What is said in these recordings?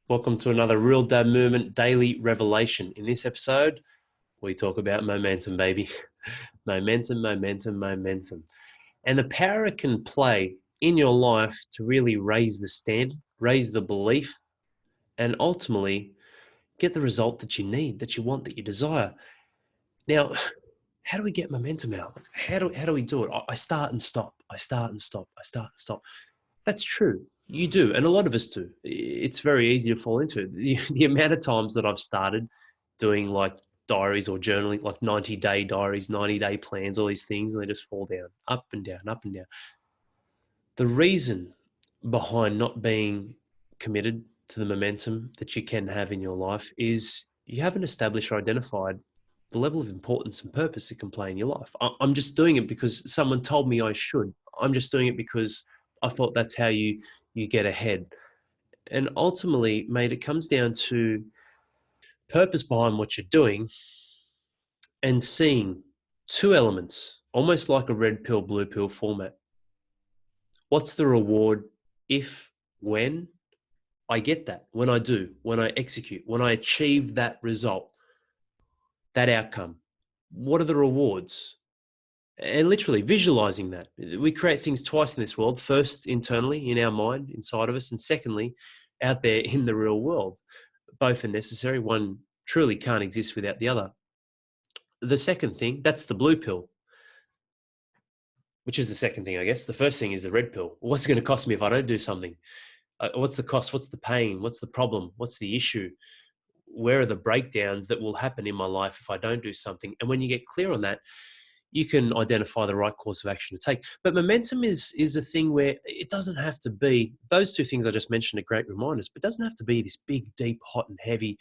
Welcome to another Real Dad Movement Daily Revelation. In this episode, we talk about momentum, baby. Momentum, momentum, momentum. And the power it can play in your life to really raise the standard, raise the belief, and ultimately get the result that you need, that you want, that you desire. Now, how do we get momentum out? How do we do it? I start and stop. I start and stop. I start and stop. That's true. You do. And a lot of us do. It's very easy to fall into it. The amount of times that I've started doing like diaries or journaling, like 90-day diaries, 90-day plans, all these things, and they just fall down, up and down, up and down. The reason behind not being committed to the momentum that you can have in your life is you haven't established or identified the level of importance and purpose it can play in your life. I'm just doing it because someone told me I should. I'm just doing it because I thought that's how you get ahead. And ultimately, mate, it comes down to purpose behind what you're doing and seeing two elements, almost like a red pill, blue pill format. What's the reward if, when I get that, when I do, when I execute, when I achieve that result, that outcome? What are the rewards? And literally visualizing that. We create things twice in this world. First, internally in our mind, inside of us, and secondly, out there in the real world. Both are necessary. One truly can't exist without the other. The second thing, that's the blue pill, which is the second thing, I guess. The first thing is the red pill. What's it going to cost me if I don't do something? What's the cost? What's the pain? What's the problem? What's the issue? Where are the breakdowns that will happen in my life if I don't do something? And when you get clear on that, you can identify the right course of action to take. But momentum is a thing where it doesn't have to be, those two things I just mentioned are great reminders, but it doesn't have to be this big, deep, hot and heavy,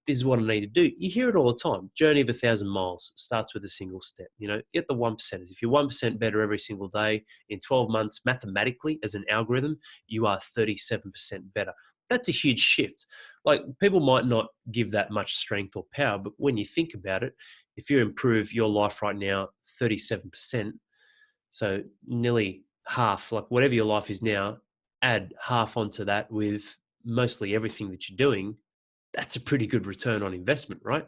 this is what I need to do. You hear it all the time. Journey of 1,000 miles starts with a single step. Get the 1%. If you're 1% better every single day in 12 months, mathematically as an algorithm, you are 37% better. That's a huge shift. Like, people might not give that much strength or power, but when you think about it, if you improve your life right now 37%, so nearly half, like whatever your life is now, add half onto that with mostly everything that you're doing, that's a pretty good return on investment, right?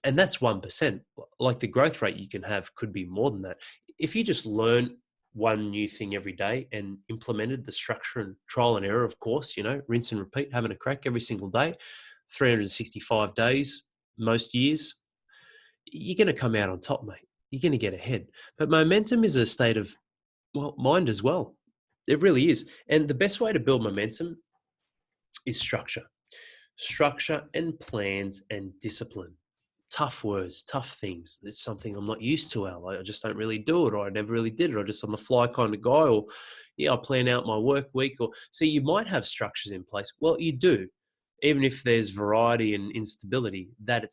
And that's 1%. Like, the growth rate you can have could be more than that. If you just learn one new thing every day and implemented the structure and trial and error, of course, rinse and repeat, having a crack every single day, 365 days, most years, you're going to come out on top, mate. You're going to get ahead. But momentum is a state of, well, mind as well. It really is. And the best way to build momentum is structure. Structure and plans and discipline. Tough words, tough things. It's something I'm not used to, Al. I just don't really do it, or I never really did it, or just on the fly kind of guy, or I plan out my work week. Or see, you might have structures in place. Well, you do. Even if there's variety and instability, that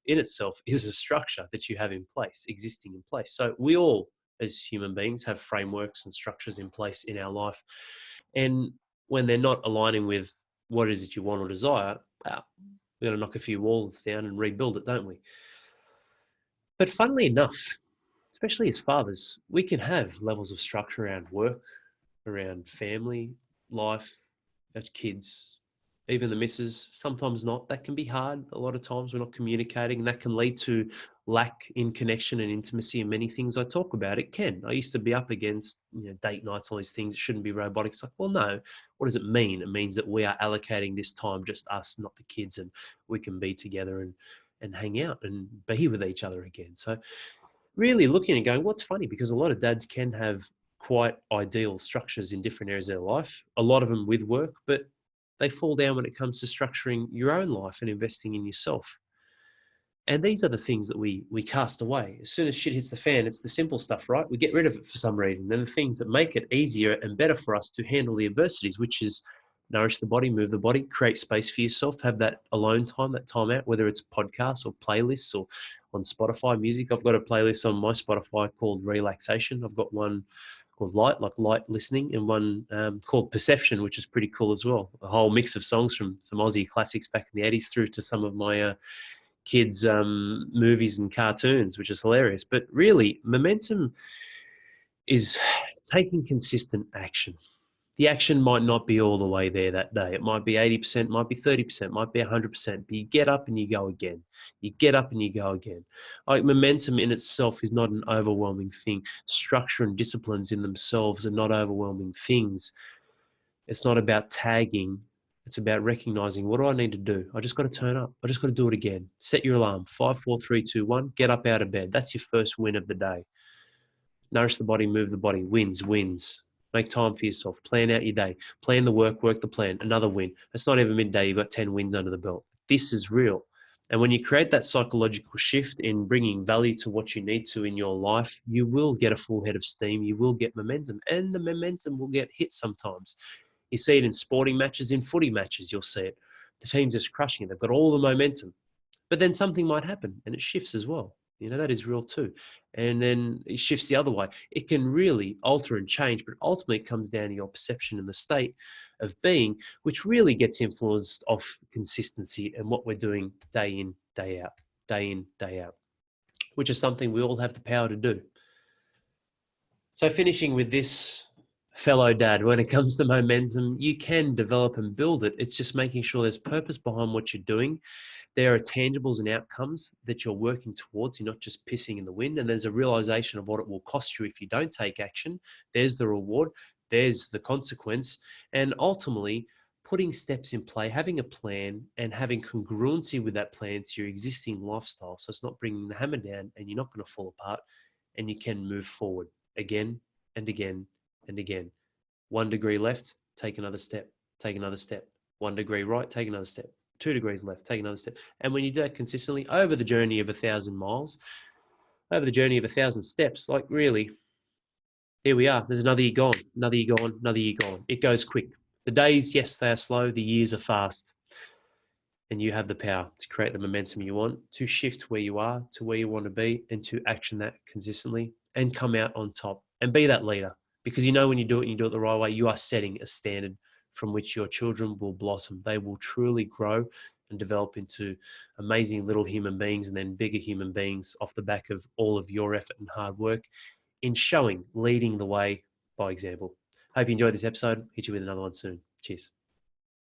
in itself is a structure that you have in place, existing in place. So we all, as human beings, have frameworks and structures in place in our life. And when they're not aligning with what is it you want or desire, well, we've got to knock a few walls down and rebuild it, don't we? But funnily enough, especially as fathers, we can have levels of structure around work, around family, life, our kids, even the missus, sometimes not. That can be hard. A lot of times we're not communicating, and that can lead to lack in connection and intimacy, and many things I talk about. It can. I used to be up against date nights, all these things. It shouldn't be robotic. It's like, well, no. What does it mean? It means that we are allocating this time, just us, not the kids, and we can be together and hang out and be with each other again. So really looking and going, what's funny? Because a lot of dads can have quite ideal structures in different areas of their life, a lot of them with work, but they fall down when it comes to structuring your own life and investing in yourself. And these are the things that we cast away. As soon as shit hits the fan, it's the simple stuff, right? We get rid of it for some reason. Then the things that make it easier and better for us to handle the adversities, which is nourish the body, move the body, create space for yourself, have that alone time, that time out, whether it's podcasts or playlists or on Spotify music. I've got a playlist on my Spotify called Relaxation. I've got one called light listening, and one called Perception, which is pretty cool as well. A whole mix of songs from some Aussie classics back in the 80s through to some of my kids' movies and cartoons, which is hilarious. But really, momentum is taking consistent action. The action might not be all the way there that day. It might be 80%, might be 30%, might be 100%, but you get up and you go again. You get up and you go again. Like, momentum in itself is not an overwhelming thing. Structure and disciplines in themselves are not overwhelming things. It's not about tagging. It's about recognizing, what do I need to do? I just got to turn up. I just got to do it again. Set your alarm. 5, 4, 3, 2, 1. Get up out of bed. That's your first win of the day. Nourish the body, move the body. Wins. Make time for yourself. Plan out your day. Plan the work the plan. Another win. It's not even midday. You've got 10 wins under the belt. This is real. And when you create that psychological shift in bringing value to what you need to in your life, you will get a full head of steam. You will get momentum, and the momentum will get hit sometimes. You see it in sporting matches, in footy matches, you'll see it. The team's just crushing it. They've got all the momentum. But then something might happen and it shifts as well. That is real too. And then it shifts the other way. It can really alter and change, but ultimately it comes down to your perception and the state of being, which really gets influenced off consistency and what we're doing day in, day out, which is something we all have the power to do. So finishing with this, fellow dad, when it comes to momentum, you can develop and build it. It's just making sure there's purpose behind what you're doing. There are tangibles and outcomes that you're working towards. You're not just pissing in the wind. And there's a realization of what it will cost you if you don't take action. There's the reward. There's the consequence. And ultimately, putting steps in play, having a plan, and having congruency with that plan to your existing lifestyle. So it's not bringing the hammer down and you're not going to fall apart, and you can move forward again and again and again. 1 degree left, take another step, take another step. 1 degree right, take another step. 2 degrees left, take another step. And when you do that consistently over the journey of 1,000 miles, over the journey of 1,000 steps, like, really, there we are. There's another year gone, another year gone, another year gone. It goes quick. The days, yes, they are slow. The years are fast. And you have the power to create the momentum you want, to shift where you are to where you want to be, and to action that consistently and come out on top and be that leader. Because when you do it and you do it the right way, you are setting a standard from which your children will blossom. They will truly grow and develop into amazing little human beings, and then bigger human beings off the back of all of your effort and hard work in leading the way by example. Hope you enjoyed this episode. Hit you with another one soon. Cheers.